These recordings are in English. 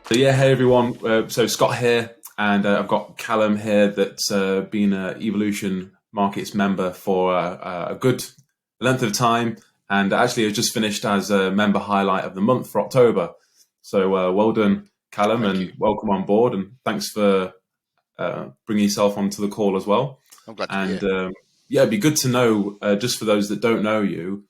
So yeah, hey everyone. So Scott here, and I've got Callum here that's been an Evolution Markets member for a good length of time, and actually has just finished as a member highlight of the month for October. So well done, Callum, Thank and you. welcome on board, and thanks for bringing yourself onto the call as well. I'm glad to be And here. yeah, it'd be good to know, just for those that don't know you,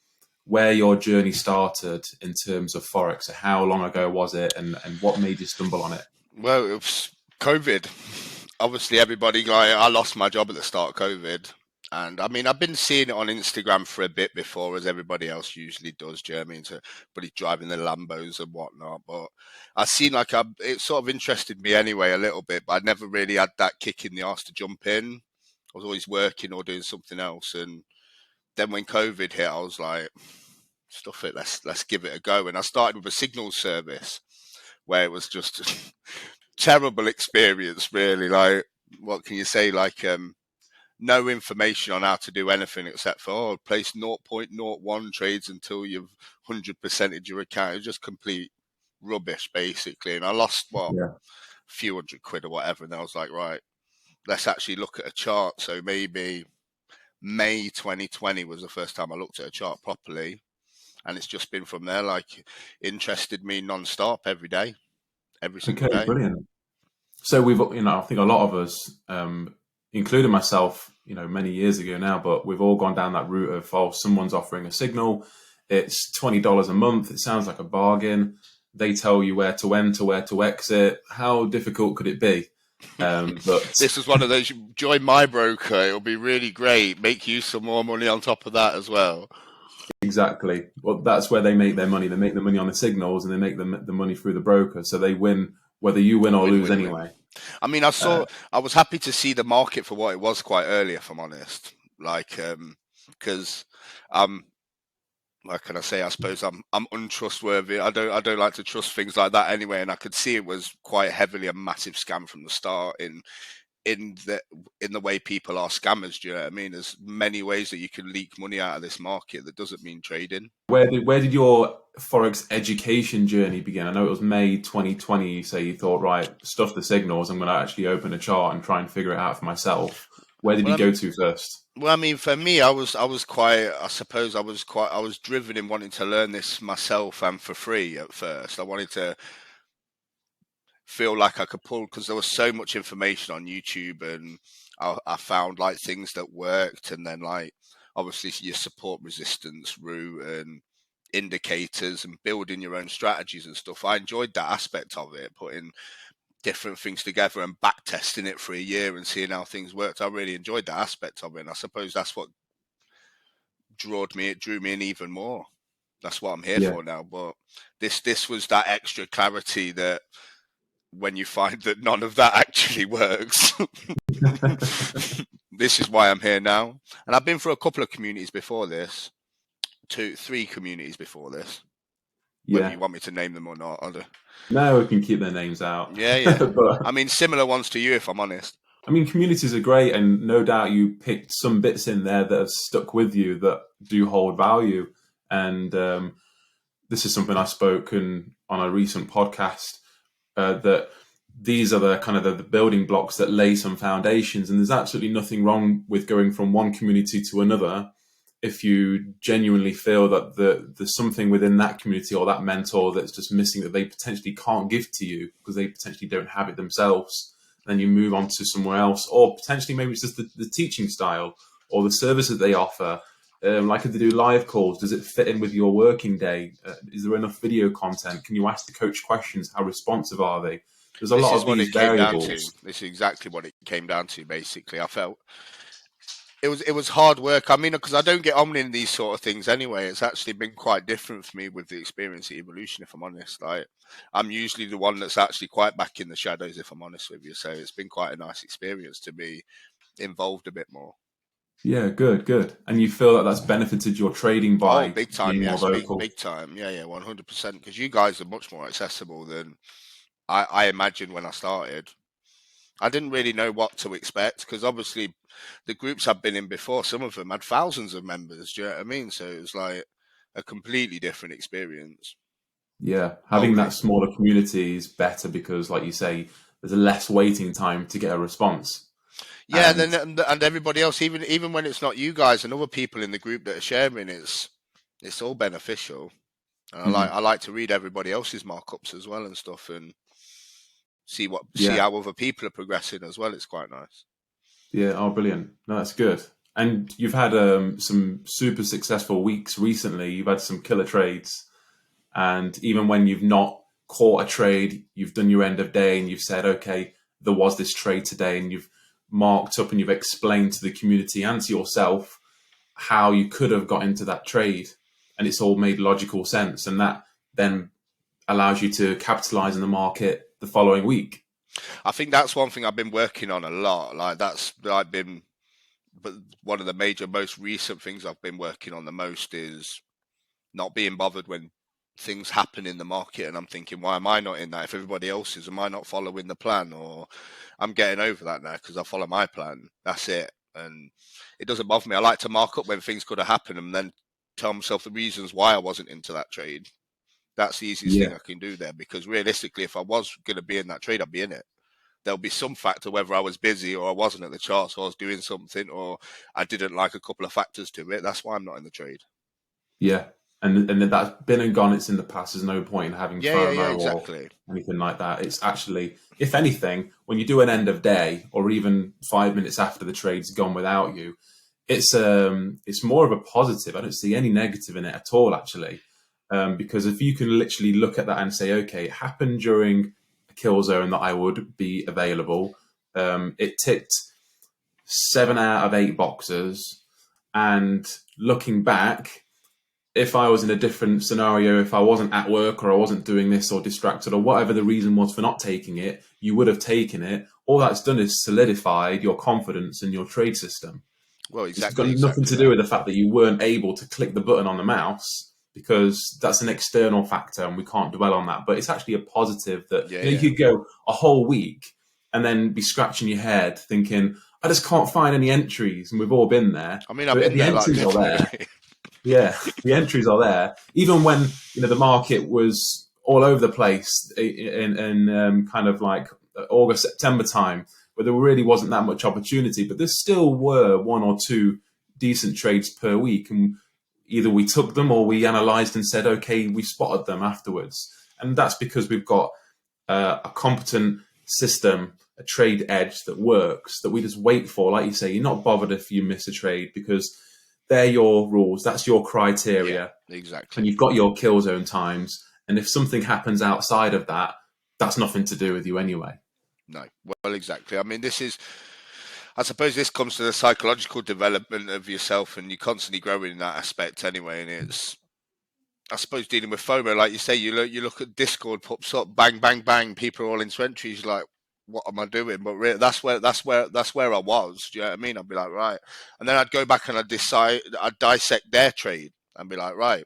where your journey started in terms of Forex. So how long ago was it, and what made you stumble on it? Well, it was COVID. Obviously, everybody, I lost my job at the start of COVID. And I mean, I've been seeing it on Instagram for a bit before, as everybody else usually does, do you know what I mean? So, but he's driving the Lambos and whatnot. But I seen it sort of interested me anyway a little bit, but I never really had that kick in the arse to jump in. I was always working or doing something else. And then when COVID hit, I was like, stuff it, let's give it a go. And I started with a signal service where it was just terrible experience, really. Like, what can you say? No information on how to do anything except for place 0.01 trades until you've 100%ed your account. It's just complete rubbish, basically. And I lost what, Yeah. a few £100 or whatever. And I was like, right, let's actually look at a chart. So maybe May 2020 was the first time I looked at a chart properly. And it's just been from there, like, interested me non-stop every day, every single Okay, day. brilliant. So we've, I think a lot of us, including myself, many years ago now, but we've all gone down that route of, oh, someone's offering a signal. It's $20 a month. It sounds like a bargain. They tell you where to enter, where to exit. How difficult could it be? But This is one of those, join my broker, it'll be really great, make you some more money on top of that as well. exactly, well, that's where they make their money. They make the money on the signals, and they make the money through the broker. So they win whether you win or Win, lose win, win. anyway. I mean, Uh, I was happy to see the market for what it was quite early, if I'm honest. Because, like can I say, I suppose I'm untrustworthy. I don't like to trust things like that anyway. And I could see it was quite heavily a massive scam from the start in the in the way people are scammers. Do you know what I mean? There's many ways that you can leak money out of this market that doesn't mean trading. where did your Forex education journey begin? I know it was May 2020. You say you thought, right, stuff the signals. I'm going to actually open a chart and try and figure it out for myself. Where did Well, you go to first? Well, I mean, for me, I was quite. I suppose I was driven in wanting to learn this myself and for free at first. I wanted to feel like I could pull because there was so much information on YouTube, and I found like things that worked, and then like obviously your support resistance route and indicators and building your own strategies and stuff. I enjoyed that aspect of it, putting different things together and back testing it for a year and seeing how things worked. I really enjoyed that aspect of it, and I suppose that's what it drew me in even more. That's what I'm here Yeah. for now. But this was that extra clarity that when you find that none of that actually works, this is why I'm here now. And I've been through a couple of communities before this, three communities before this. Whether Yeah. you want me to name them or not, No, we can keep their names out. yeah, yeah. But I mean, similar ones to you, if I'm honest. I mean, communities are great, and no doubt you picked some bits in there that have stuck with you that do hold value. And this is something I've spoken on a recent podcast, that these are the kind of the building blocks that lay some foundations. And there's absolutely nothing wrong with going from one community to another if you genuinely feel that there's something within that community or that mentor that's just missing that they potentially can't give to you because they potentially don't have it themselves. Then you move on to somewhere else, or potentially maybe it's just the teaching style or the service that they offer. Like if they do live calls, does it fit in with your working day? Is there enough video content? Can you ask the coach questions? How responsive are they? There's a This lot is of what these it came down to. variables. This is exactly what it came down to. Basically, I felt it was hard work. I mean, because I don't get on in these sort of things anyway. It's actually been quite different for me with the experience of evolution. If I'm honest, like I'm usually the one that's actually quite back in the shadows. If I'm honest with you, so it's been quite a nice experience to be involved a bit more. Yeah, good, good. And you feel that that's benefited your trading Oh, by big time, being more yes, vocal. big time, yeah, yeah, 100%. Because you guys are much more accessible than I imagined when I started. I didn't really know what to expect because obviously the groups I've been in before, some of them had thousands of members. Do you know what I mean? So it was like a completely different experience. Yeah, having wholly. that smaller community is better because, like you say, there's a less waiting time to get a response. Yeah, and And then and everybody else, even when it's not you guys and other people in the group that are sharing, it's all beneficial. And mhm, I like to read everybody else's markups as well and stuff, and see yeah, how other people are progressing as well. It's quite nice. yeah, oh, brilliant. No, that's good. And you've had some super successful weeks recently. You've had some killer trades. And even when you've not caught a trade, you've done your end of day and you've said, okay, there was this trade today, and you've marked up and you've explained to the community and to yourself how you could have got into that trade. And it's all made logical sense. And that then allows you to capitalize in the market the following week. I think that's one thing I've been working on a lot. Like that's like been, but one of the most recent things I've been working on the most is not being bothered when things happen in the market and I'm thinking, why am I not in that? If everybody else is, am I not following the plan? Or I'm getting over that now because I follow my plan. That's it. And it doesn't bother me. I like to mark up when things could have happened and then tell myself the reasons why I wasn't into that trade. That's the easiest thing Yeah. I can do there, because realistically, if I was going to be in that trade, I'd be in it. There'll be some factor, whether I was busy or I wasn't at the charts or I was doing something or I didn't like a couple of factors to it. That's why I'm not in the trade. Yeah. And that's been and gone. It's in the past. There's no point in having Yeah, FOMO or exactly. anything like that. It's actually, if anything, when you do an end of day or even 5 minutes after the trade's gone without you, it's more of a positive. I don't see any negative in it at all, actually, because if you can literally look at that and say, okay, it happened during a kill zone that I would be available. It ticked 7 out of 8 boxes, and looking back, if I was in a different scenario, if I wasn't at work or I wasn't doing this or distracted or whatever the reason was for not taking it, you would have taken it. All that's done is solidified your confidence in your trade system. Well, It's got nothing exactly to do that. with the fact that you weren't able to click the button on the mouse, because that's an external factor and we can't dwell on that. But it's actually a positive that Yeah, you yeah. could go a whole week and then be scratching your head thinking, I just can't find any entries, and we've all been there. I mean, I've But been the there, like entries are there. definitely. Yeah, the entries are there. Even when the market was all over the place in kind of like August, September time, where there really wasn't that much opportunity, but there still were one or two decent trades per week, and either we took them or we analysed and said, okay, we spotted them afterwards, and that's because we've got a competent system, a trade edge that works, that we just wait for. Like you say, you're not bothered if you miss a trade because they're your rules, that's your Yeah, criteria, and exactly. you've got your kill zone times. And if something happens outside of that, that's nothing to do with you anyway. No, well, exactly. I mean, I suppose this comes to the psychological development of yourself, and you're constantly growing in that aspect anyway. And it's, I suppose, dealing with FOMO, like you say, you look at Discord pops up, bang, bang, bang, people are all into entries. Like, what am I doing? But really, that's where I was. Do you know what I mean? I'd be like, right, and then I'd go back and I'd dissect their trade and be like, right,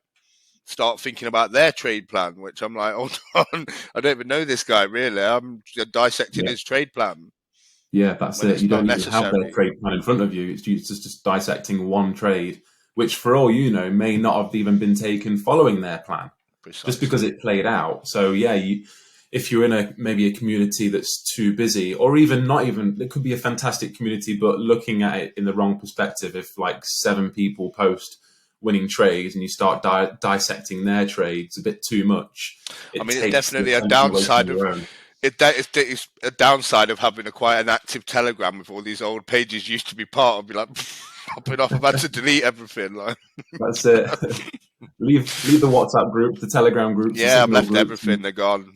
start thinking about their trade plan. Which I'm like, hold on, I don't even know this guy really. I'm dissecting Yeah, his trade plan yeah, that's when it. it's You not don't even have their necessary. trade plan in front of you. It's just dissecting one trade, which, for all you know, may not have even been taken following their plan, just because Precisely. it played out. So yeah, if you're in maybe a community that's too busy, or even not even, it could be a fantastic community, but looking at it in the wrong perspective. If like 7 people post winning trades and you start dissecting their trades a bit too much, I it mean, it's takes the definitely a attention away from downside of your own. it's a downside of having a quite an active Telegram with all these old pages you used to be part of. Be like, popping off. I've had to delete everything. Like, That's it. leave the WhatsApp groups, the Telegram groups, the yeah, I've Signal left groups, everything. and They're gone.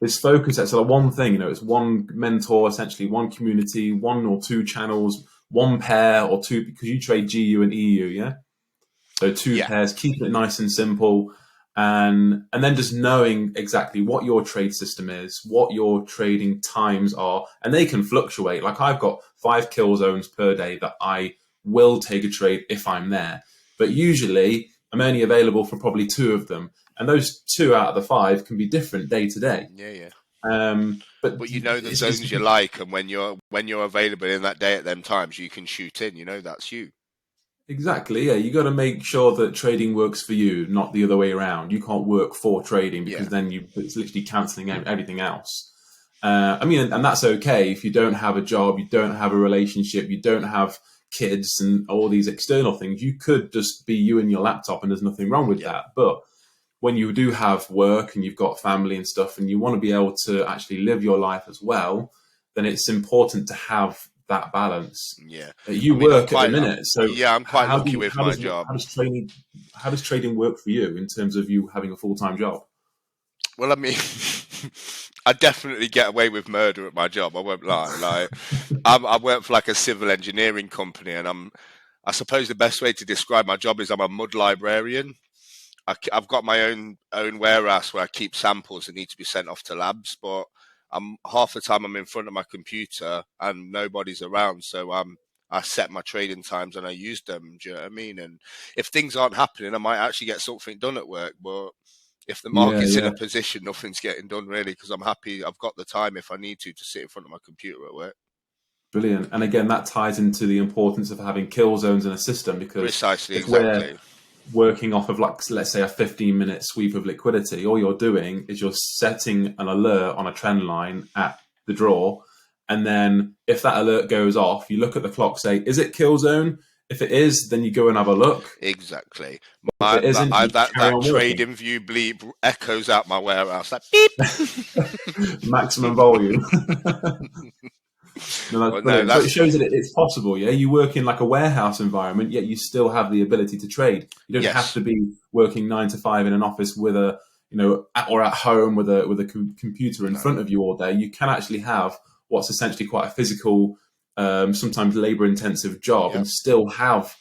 it's focus. It's like one thing. It's one mentor, essentially, one community, one or two channels, one pair or two, because you trade GU and EU, yeah. So two Yeah, pairs, keeping it nice and simple, and then just knowing exactly what your trade system is, what your trading times are, and they can fluctuate. Like I've got 5 kill zones per day that I will take a trade if I'm there, but usually I'm only available for probably 2 of them, and those 2 out of the 5 can be different day to day. yeah, yeah. But But you know the it's zones you like, and when you're available in that day at them times, you can shoot in. You know that's you. Exactly. Yeah, you got to make sure that trading works for you, not the other way around. You can't work for trading because Yeah, then it's literally cancelling out everything else. I mean, and that's okay if you don't have a job, you don't have a relationship, you don't have kids, and all these external things. You could just be you and your laptop, and there's nothing wrong with yeah, that. But when you do have work and you've got family and stuff, and you want to be able to actually live your life as well, then it's important to have that balance. yeah. I You mean, work at the minute, so yeah, I'm quite lucky with my job. how does trading work for you in terms of you having a full time job? Well, I mean, I definitely get away with murder at my job. I won't lie. Like, I work for like a civil engineering company, and I suppose the best way to describe my job is I'm a mud librarian. I've got my own warehouse where I keep samples that need to be sent off to labs, but I'm half the time I'm in front of my computer and nobody's around, so I set my trading times and I use them. Do you know what I mean? And if things aren't happening, I might actually get something done at work, but if the Yeah, market's in a yeah, position, nothing's getting done really because I'm happy. I've got the time if I need to sit in front of my computer at work. brilliant. And again, that ties into the importance of having kill zones in a system because Precisely, if we're exactly. working off of, like, let's say, a 15-minute sweep of liquidity, all you're doing is you're setting an alert on a trend line at the draw, and then if that alert goes off, you look at the clock, say, is it kill zone? If it is, then you go and have a look. Exactly. If it isn't, you carry That on working. trading view bleep echoes out my warehouse like beep. Maximum volume. No, that's Well, no, brilliant. So it that's shows that it's possible. Yeah, you work in like a warehouse environment, yet you still have the ability to trade. You don't have yes. to be working 9 to 5 in an office with a, or at home with a computer in No. front of you all day. You can actually have what's essentially quite a physical, sometimes labor intensive job, Yep. and still have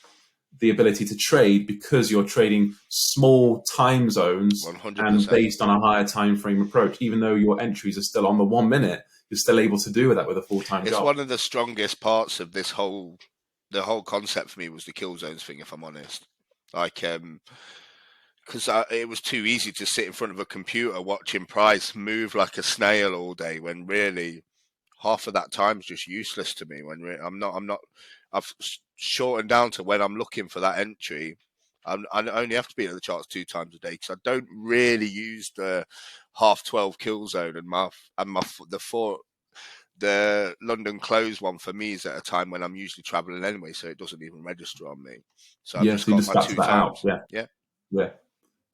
the ability to trade because you're trading small time zones and 100%. based on a higher time frame approach. Even though your entries are still on the 1 minute, you're still able to do that with a full time It's job. one of the strongest parts of the whole concept for me was the kill zones thing. If I'm honest, like because it was too easy to sit in front of a computer watching price move like a snail all day when really half of that time is just useless to me. When I'm not, I've shortened down to when I'm looking for that entry. I only have to be at the charts 2 times a day because I don't really use the half 12 kill zone and the London close one for me is at a time when I'm usually traveling anyway, so it doesn't even register on me. So I've Yeah, just so you got just my factor two that out. times. Yeah, Yeah, yeah.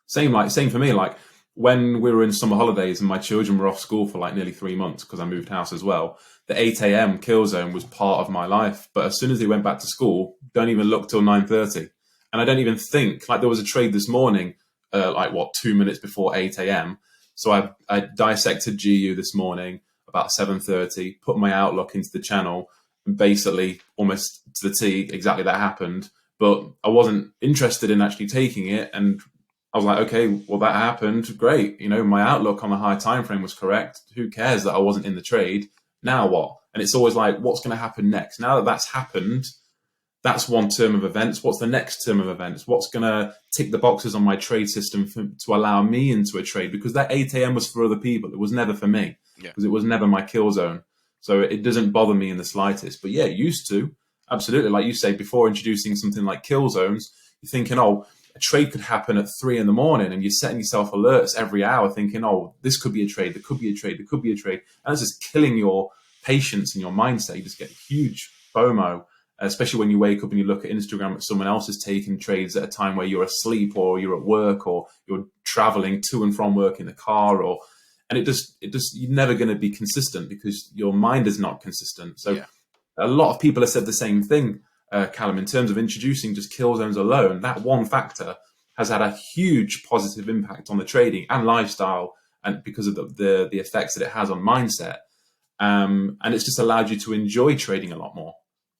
Same for me. Like when we were in summer holidays and my children were off school for like nearly 3 months because I moved house as well. The 8 a.m. kill zone was part of my life. But as soon as they went back to school, don't even look till 9:30, and I don't even think like there was a trade this morning, like what 2 minutes before 8 a.m. So I dissected GU this morning about 7:30, put my outlook into the channel, and basically almost to the T exactly that happened. But I wasn't interested in actually taking it, and I was like, okay, well that happened, great. My outlook on the high time frame was correct. Who cares that I wasn't in the trade? Now what? And it's always like, what's going to happen next? Now that that's happened, that's one term of events. What's the next term of events? What's going to tick the boxes on my trade system to allow me into a trade? Because that 8 a.m. was for other people. It was never for me yeah. because it was never my kill zone. So it doesn't bother me in the slightest. But yeah, it used to. Absolutely. Like you say, before introducing something like kill zones, you're thinking, oh, a trade could happen at 3 in the morning, and you're setting yourself alerts every hour thinking, oh, this could be a trade, there could be a trade, there could be a trade. And it's just killing your patience and your mindset. You just get huge FOMO, especially when you wake up and you look at Instagram and someone else is taking trades at a time where you're asleep or you're at work or you're traveling to and from work in the car, and you're never going to be consistent because your mind is not consistent. So Yeah. a lot of people have said the same thing, Callum, in terms of introducing just kill zones alone. That one factor has had a huge positive impact on the trading and lifestyle, and because of the effects that it has on mindset. And it's just allowed you to enjoy trading a lot more.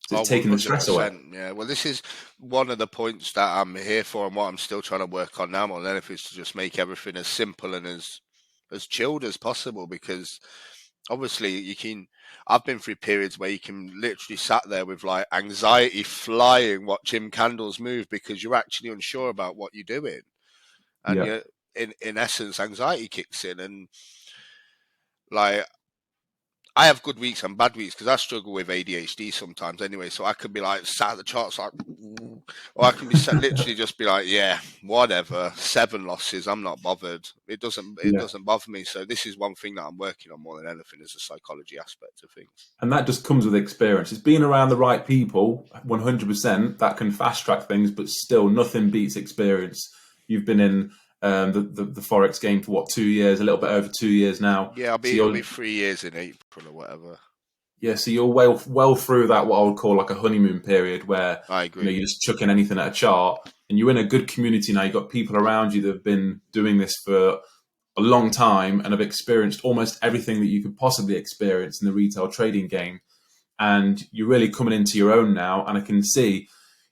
So Oh, it's taken the stress away. 100%. Yeah. Well, this is one of the points that I'm here for and what I'm still trying to work on now more than anything is to just make everything as simple and as chilled as possible because obviously I've been through periods where you can literally sat there with like anxiety flying watching candles move because you're actually unsure about what you're doing. And Yeah. you in essence anxiety kicks in and like I have good weeks and bad weeks because I struggle with ADHD sometimes anyway. So I could be like sat at the charts like, or I can be sat, literally just be like, yeah, whatever, 7 losses, I'm not bothered. It Yeah. doesn't bother me. So this is one thing that I'm working on more than anything is the psychology aspect of things. And that just comes with experience. It's being around the right people, 100%, that can fast track things, but still nothing beats experience. You've been in the Forex game for what, 2 years, a little bit over 2 years now. Yeah, So it'll you're be 3 years in April or whatever. Yeah, so you're well through that, what I would call like a honeymoon period, where I agree. you're just chucking anything at a chart, and you're in a good community now. You've got people around you that have been doing this for a long time and have experienced almost everything that you could possibly experience in the retail trading game, and you're really coming into your own now. And I can see,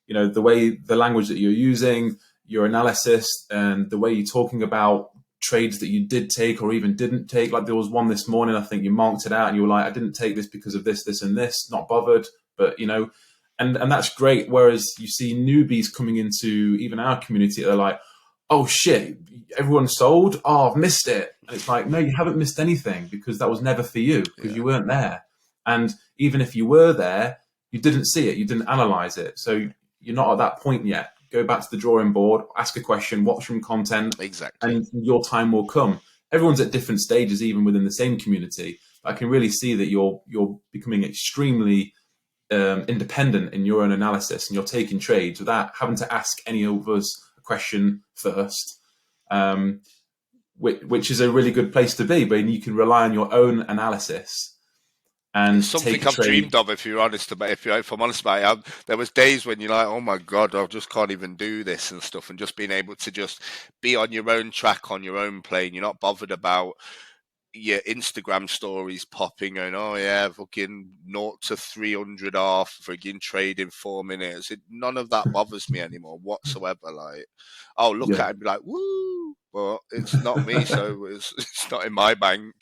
the language that you're using, your analysis, and the way you're talking about trades that you did take or even didn't take. Like there was one this morning, I think you marked it out and you were like, I didn't take this because of this, this, and this, not bothered. But and that's great. Whereas you see newbies coming into even our community, they're like, oh shit, everyone sold. Oh, I've missed it. And it's like, no, you haven't missed anything because that was never for you because you weren't there. And even if you were there, you didn't see it, you didn't analyze it. So you're not at that point yet. Go back to the drawing board, ask a question, watch some content, Exactly. and your time will come. Everyone's at different stages, even within the same community. I can really see that you're becoming extremely independent in your own analysis, and you're taking trades without having to ask any of us a question first, which is a really good place to be. But you can rely on your own analysis and It's something take a I've trade. dreamed of. If you're honest about, if I'm honest about it, there was days when you're like, "Oh my god, I just can't even do this and stuff." And just being able to just be on your own track, on your own plane. You're not bothered about your Instagram stories popping and oh yeah, fucking 0 to 300 off, frigging trade in 4 minutes. None of that bothers me anymore whatsoever. Like, I'll look Yeah. at it and be like, "Woo!" But it's not me, so it's not in my bank.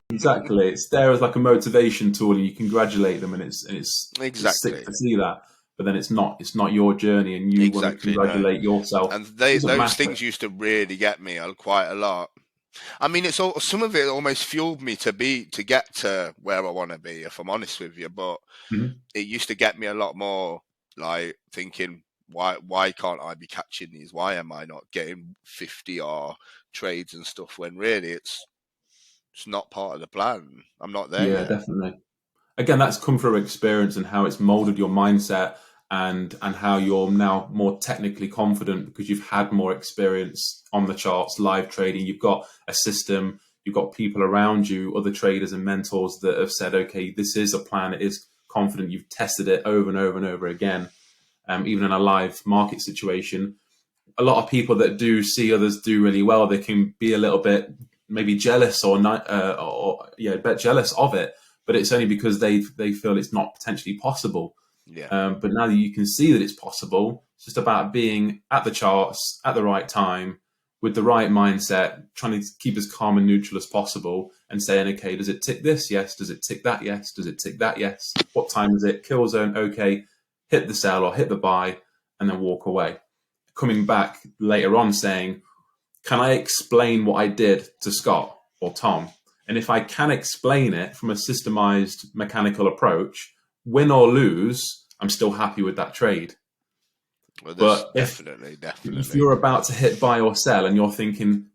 Exactly, it's there as like a motivation tool, and you congratulate them, and it's sick Exactly. to see that. But then it's not your journey, and you want to Exactly, no. congratulate yourself. And It doesn't those matter. things used to really get me quite a lot. I mean, it's all some of it almost fueled me to get to where I want to be, if I'm honest with you. But Mhm. it used to get me a lot more like thinking, why can't I be catching these? Why am I not getting 50R trades and stuff? When really it's not part of the plan. I'm not there Yeah, yet. definitely. Again, that's come through experience and how it's molded your mindset, and how you're now more technically confident because you've had more experience on the charts, live trading. You've got a system, you've got people around you, other traders and mentors that have said, okay, this is a plan, it is confident. You've tested it over and over and over again, even in a live market situation. A lot of people that do see others do really well, they can be a little bit maybe jealous or a bit jealous of it, but it's only because they feel it's not potentially possible. Yeah. But now that you can see that it's possible, it's just about being at the charts at the right time with the right mindset, trying to keep as calm and neutral as possible, and saying, okay, does it tick this? Yes. Does it tick that? Yes. Does it tick that? Yes. What time is it? Kill zone. Okay. Hit the sell or hit the buy, and then walk away. Coming back later on saying, can I explain what I did to Scott or Tom? And if I can explain it from a systemized mechanical approach, win or lose, I'm still happy with that trade. Well, there's But if definitely. you're about to hit buy or sell and you're thinking,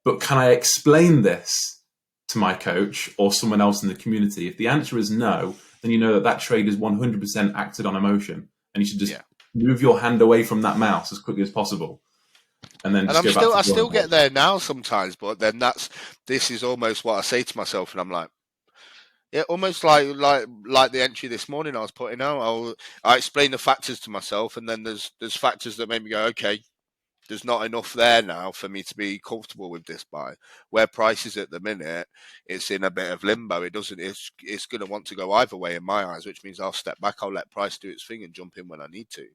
but can I explain this to my coach or someone else in the community? If the answer is no, then you know that that trade is 100% acted on emotion, and you should just Yeah. move your hand away from that mouse as quickly as possible, and then And just go back to I the drawing still board. get there now sometimes, but then this is almost what I say to myself, and I'm like, yeah, almost like the entry this morning I was putting out. I explain the factors to myself, and then there's factors that make me go, okay, there's not enough there now for me to be comfortable with this buy. Where price is at the minute, it's in a bit of limbo. It's going to want to go either way in my eyes, which means I'll step back, I'll let price do its thing, and jump in when I need to.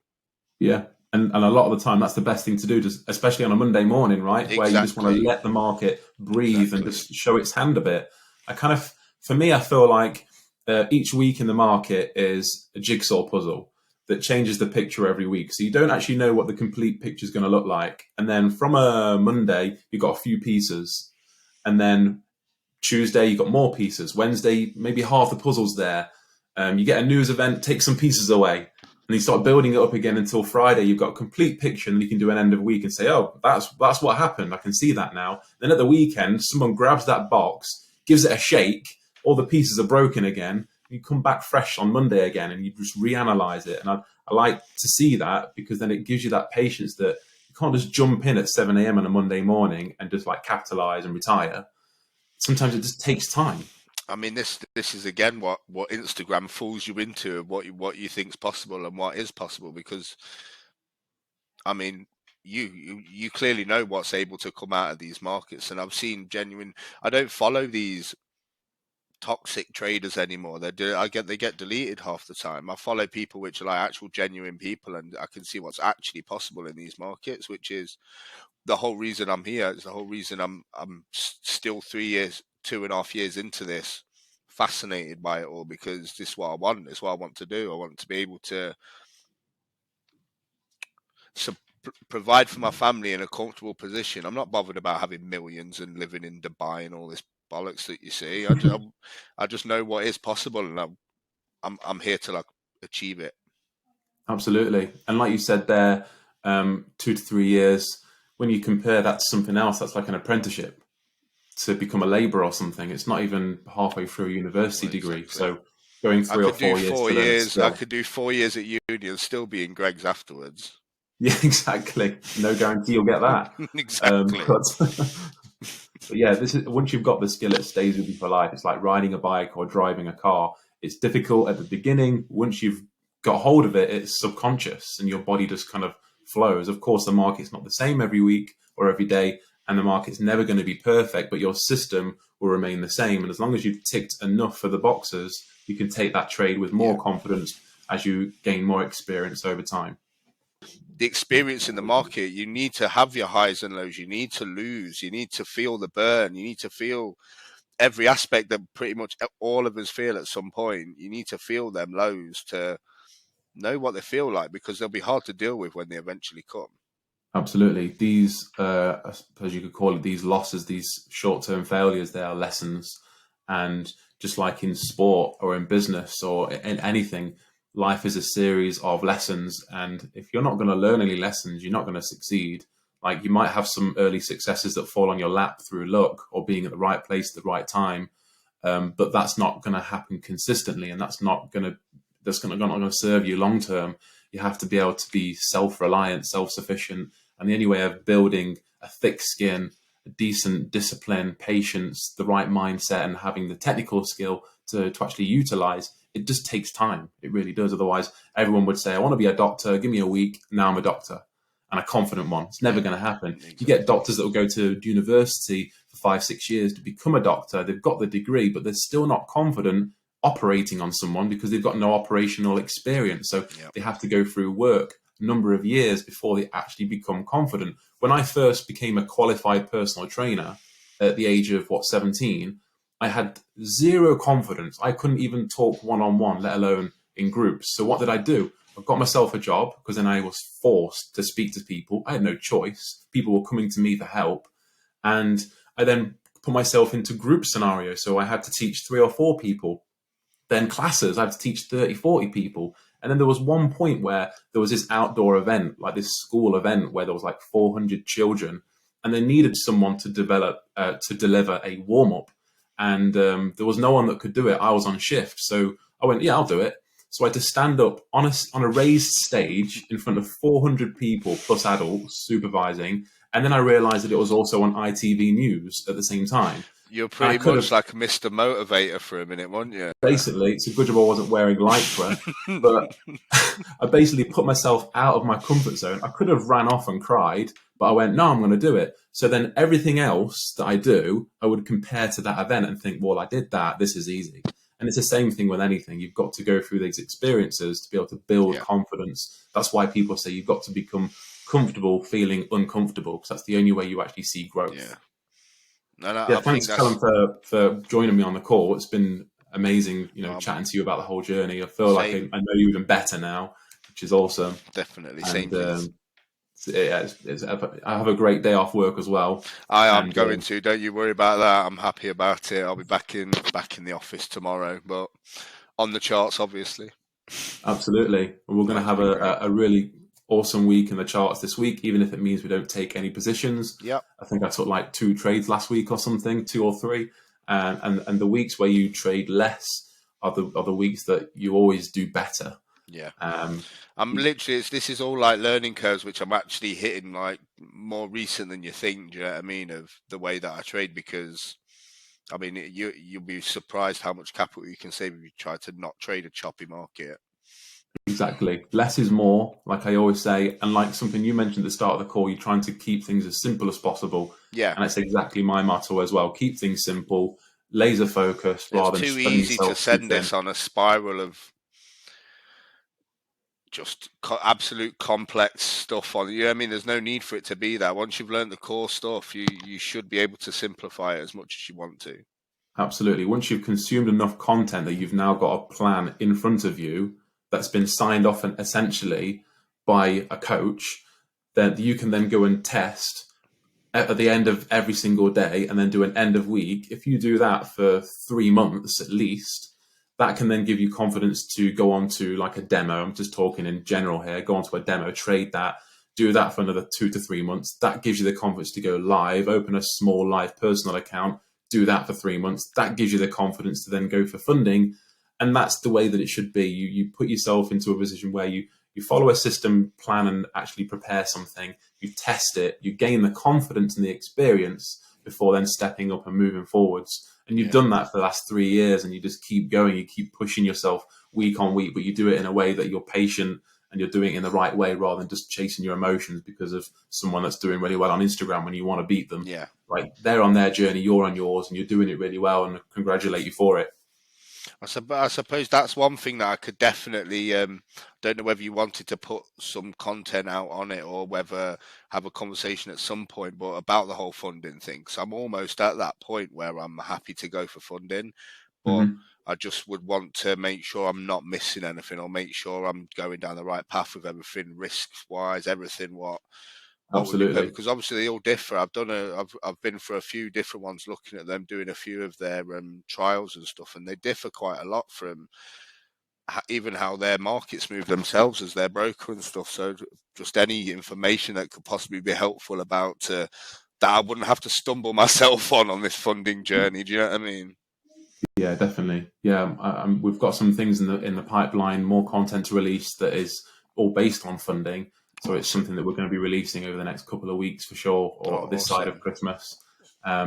Yeah. And a lot of the time, that's the best thing to do, just especially on a Monday morning, right? Where you just want to Exactly, let the market breathe and exactly. just show its hand a bit. For me, I feel like each week in the market is a jigsaw puzzle that changes the picture every week. So you don't actually know what the complete picture is going to look like. And then from a Monday, you've got a few pieces. And then Tuesday, you've got more pieces. Wednesday, maybe half the puzzle's there. You get a news event, take some pieces away, and you start building it up again until Friday. You've got a complete picture, and you can do an end of week and say, "Oh, that's what happened. I can see that now." Then at the weekend, someone grabs that box, gives it a shake, all the pieces are broken again. You come back fresh on Monday again, and you just reanalyze it. And I like to see that, because then it gives you that patience that you can't just jump in at 7 a.m. on a Monday morning and just like capitalize and retire. Sometimes it just takes time. I mean, this is again what Instagram fools you into, what you think's possible and what is possible. Because I mean, you clearly know what's able to come out of these markets, and I've seen genuine. I don't follow these toxic traders anymore. They get deleted half the time. I follow people which are like actual genuine people, and I can see what's actually possible in these markets, which is the whole reason I'm here. It's the whole reason I'm still 2.5 years into this, fascinated by it all, because this is what I want. It's what I want to do. I want to be able to provide for my family in a comfortable position. I'm not bothered about having millions and living in Dubai and all this bollocks that you see. I just know what is possible, and I'm here to like achieve it. Absolutely. And like you said there, 2 to 3 years, when you compare that to something else, that's like an apprenticeship to become a labourer or something. It's not even halfway through a university degree. Exactly. So going 3 or 4 years. I could do 4 years at uni and still be in Greg's afterwards. Yeah, exactly. No guarantee you'll get that. Exactly. But yeah, this is, once you've got the skill, it stays with you for life. It's like riding a bike or driving a car. It's difficult at the beginning. Once you've got hold of it, it's subconscious, and your body just kind of flows. Of course, the market's not the same every week or every day, and the market's never going to be perfect, but your system will remain the same. And as long as you've ticked enough for the boxes, you can take that trade with more confidence as you gain more experience over time. The experience in the market, you need to have your highs and lows. You need to lose. You need to feel the burn. You need to feel every aspect that pretty much all of us feel at some point. You need to feel them lows to know what they feel like, because they'll be hard to deal with when they eventually come. Absolutely. These, I suppose you could call it, these losses, these short-term failures, they are lessons. And just like in sport or in business or in anything, life is a series of lessons. And if you're not going to learn any lessons, you're not going to succeed. Like, you might have some early successes that fall on your lap through luck or being at the right place at the right time. But that's not going to happen consistently, and that's not going to serve you long term. You have to be able to be self-reliant, self-sufficient. And the only way of building a thick skin, a decent discipline, patience, the right mindset, and having the technical skill to actually utilize, it just takes time. It really does. Otherwise, everyone would say, I want to be a doctor, give me a week, now I'm a doctor. And a confident one. It's never going to happen. Exactly. You get doctors that will go to university for 5-6 years to become a doctor. They've got the degree, but they're still not confident operating on someone because they've got no operational experience. So they have to go through work a number of years before they actually become confident. When I first became a qualified personal trainer at the age of 17, I had zero confidence. I couldn't even talk one-on-one, let alone in groups. So what did I do? I got myself a job, because then I was forced to speak to people. I had no choice. People were coming to me for help. And I then put myself into group scenarios. So I had to teach 3 or 4 people. Then classes, I had to teach 30, 40 people. And then there was one point where there was this outdoor event, like this school event, where there was like 400 children. And they needed someone to deliver a warm-up. And there was no one that could do it. I was on shift. So I went, yeah, I'll do it. So I had to stand up on a raised stage in front of 400 people plus adults supervising. And then I realized that it was also on ITV News at the same time. You're pretty much like Mr. Motivator for a minute, weren't you? Basically, it's a good job I wasn't wearing lycra. But I basically put myself out of my comfort zone. I could have ran off and cried, but I went, no, I'm going to do it. So then everything else that I do, I would compare to that event and think, well, I did that. This is easy. And it's the same thing with anything. You've got to go through these experiences to be able to build confidence. That's why people say you've got to become comfortable feeling uncomfortable, because that's the only way you actually see growth. Thanks, Callum, for joining me on the call. It's been amazing, chatting to you about the whole journey. I feel like I know you even better now, which is awesome. Definitely, I have a great day off work as well, I am and going to. Don't you worry about that. I'm happy about it. I'll be back in the office tomorrow, but on the charts, obviously. absolutely, we're going No, to it's have been great. a really awesome week in the charts this week, even if it means we don't take any positions. Yep. I think I took like 2 trades last week or something, 2 or 3, and the weeks where you trade less are the weeks that you always do better. Yeah. Um, I'm literally, this is all like learning curves, which I'm actually hitting like more recent than you think. Do you know what I mean? Of the way that I trade, because I mean, you'll be surprised how much capital you can save if you try to not trade a choppy market. Exactly. Less is more, like I always say. And like something you mentioned at the start of the call, you're trying to keep things as simple as possible. Yeah. And it's exactly my motto as well. Keep things simple, laser focused It's rather than too spreading easy to yourself too send thin. this on a spiral of just absolute complex stuff on you. Know what I mean, there's no need for it to be that. Once you've learned the core stuff, you should be able to simplify it as much as you want to. Absolutely. Once you've consumed enough content that you've now got a plan in front of you that's been signed off and essentially by a coach, then you can then go and test at the end of every single day and then do an end of week. If you do that for 3 months at least, that can then give you confidence to go on to like a demo. I'm just talking in general here. Go on to a demo, trade that, do that for another 2 to 3 months. That gives you the confidence to go live, open a small live personal account, do that for 3 months. That gives you the confidence to then go for funding. And that's the way that it should be. You put yourself into a position where you follow a system plan and actually prepare something, you test it, you gain the confidence and the experience before then stepping up and moving forwards. And you've done that for the last 3 years, and you just keep going, you keep pushing yourself week on week, but you do it in a way that you're patient and you're doing it in the right way rather than just chasing your emotions because of someone that's doing really well on Instagram when you want to beat them. Yeah. Like they're on their journey, you're on yours, and you're doing it really well, and congratulate you for it. I suppose that's one thing that I could definitely. Don't know whether you wanted to put some content out on it or whether have a conversation at some point, but about the whole funding thing. So I'm almost at that point where I'm happy to go for funding, but Mm-hmm. I just would want to make sure I'm not missing anything or make sure I'm going down the right path with everything, risks wise, everything. What would be perfect? Absolutely. Because obviously they all differ. I've been for a few different ones, looking at them, doing a few of their trials and stuff, and they differ quite a lot from even how their markets move themselves as their broker and stuff. So just any information that could possibly be helpful about that I wouldn't have to stumble myself on this funding journey. Do you know what I mean? Yeah, definitely. Yeah, we've got some things in the pipeline, more content to release that is all based on funding. So it's Awesome. something that we're going to be releasing over the next couple of weeks for sure, or Oh, this side of awesome. Christmas,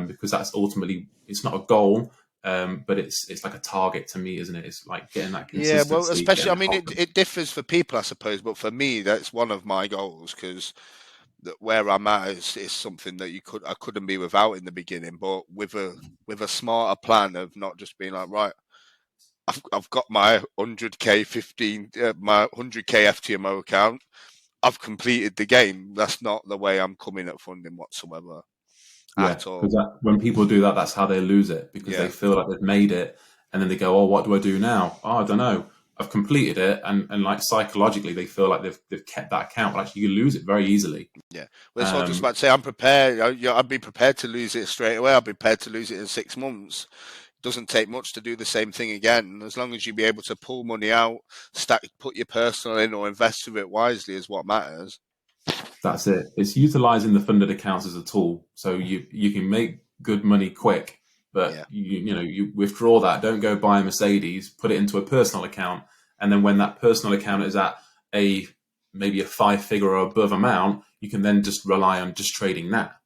because that's ultimately it's not a goal, but it's like a target to me, isn't it? It's like getting that Yeah, well, consistency, especially, getting I the mean, confidence. it differs for people, I suppose, but for me, that's one of my goals because where I'm at is something that I couldn't be without in the beginning, but with a smarter plan of not just being like, right, I've got my 100k 15 my 100k FTMO account. I've completed the game. That's not the way I'm coming at funding whatsoever Yeah, at all. because when people do that, that's how they lose it because they Yeah, feel like they've made it, and then they go, "Oh, what do I do now? Oh, I don't know. I've completed it," and like psychologically, they feel like they've kept that account, but actually, you lose it very easily. yeah. Well, that's what I was just Um, about to say. I'm prepared. I'd be prepared to lose it straight away. I'd be prepared to lose it in 6 months. Doesn't take much to do the same thing again. As long as you be able to pull money out, put your personal in, or invest with it wisely is what matters. That's it. It's utilizing the funded accounts as a tool, so you can make good money quick, but Yeah, you withdraw that. Don't go buy a Mercedes. Put it into a personal account, and then when that personal account is at a maybe a 5-figure or above amount, you can then just rely on just trading that,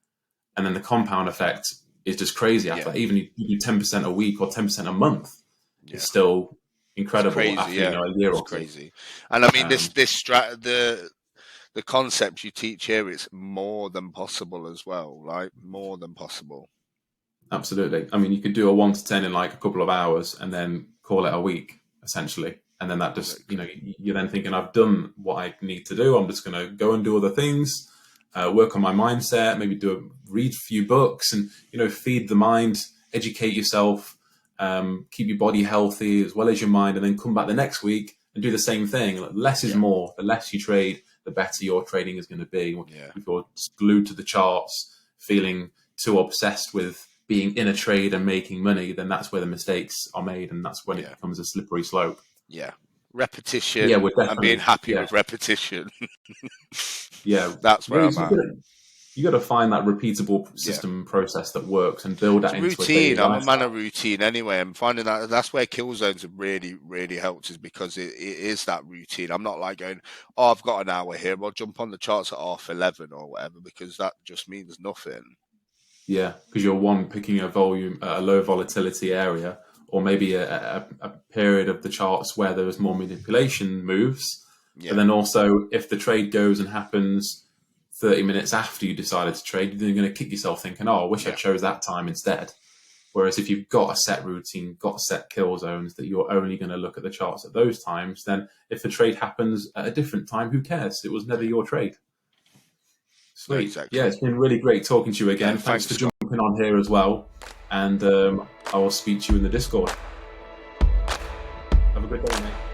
and then the compound effect is just crazy after yeah, that. Even if you do 10% a week or 10% a month, yeah. it's still It's incredible crazy. after Yeah, a year it's or two. crazy. And I mean, Um, the concept you teach here is more than possible as well. Like more than possible. Absolutely. I mean, you could do a 1 to 10 in like a couple of hours and then call it a week, essentially. And then that just, Exactly. you're then thinking, I've done what I need to do. I'm just going to go and do other things, work on my mindset, maybe read a few books and, feed the mind, educate yourself, keep your body healthy as well as your mind, and then come back the next week and do the same thing. Like, less is Yeah. more. The less you trade, the better your trading is going to be. Yeah. If you're glued to the charts, feeling too obsessed with being in a trade and making money, then that's where the mistakes are made, and that's when it becomes a slippery slope. Yeah. Repetition, Yeah, we're and being definitely, happy with repetition. yeah. That's where I'm at. You got to find that repeatable system process that works and build that into a daily routine. I'm a man lifestyle. of routine anyway. I'm finding that's where Killzones have really, really helped, is because it is that routine. I'm not like going, oh, I've got an hour here, I'll jump on the charts at 11:30 or whatever, because that just means nothing. Yeah, because you're picking a low volatility area, or maybe a period of the charts where there was more manipulation moves. Yeah. But then also, if the trade goes and happens 30 minutes after you decided to trade, then you're going to kick yourself thinking, oh, I wish I chose that time instead. Whereas if you've got a set routine, got set kill zones, that you're only going to look at the charts at those times, then if the trade happens at a different time, who cares? It was never your trade. Sweet. No, exactly. Yeah, it's been really great talking to you again. Yeah, thanks for jumping on here as well. And I will speak to you in the Discord. Have a good day, mate.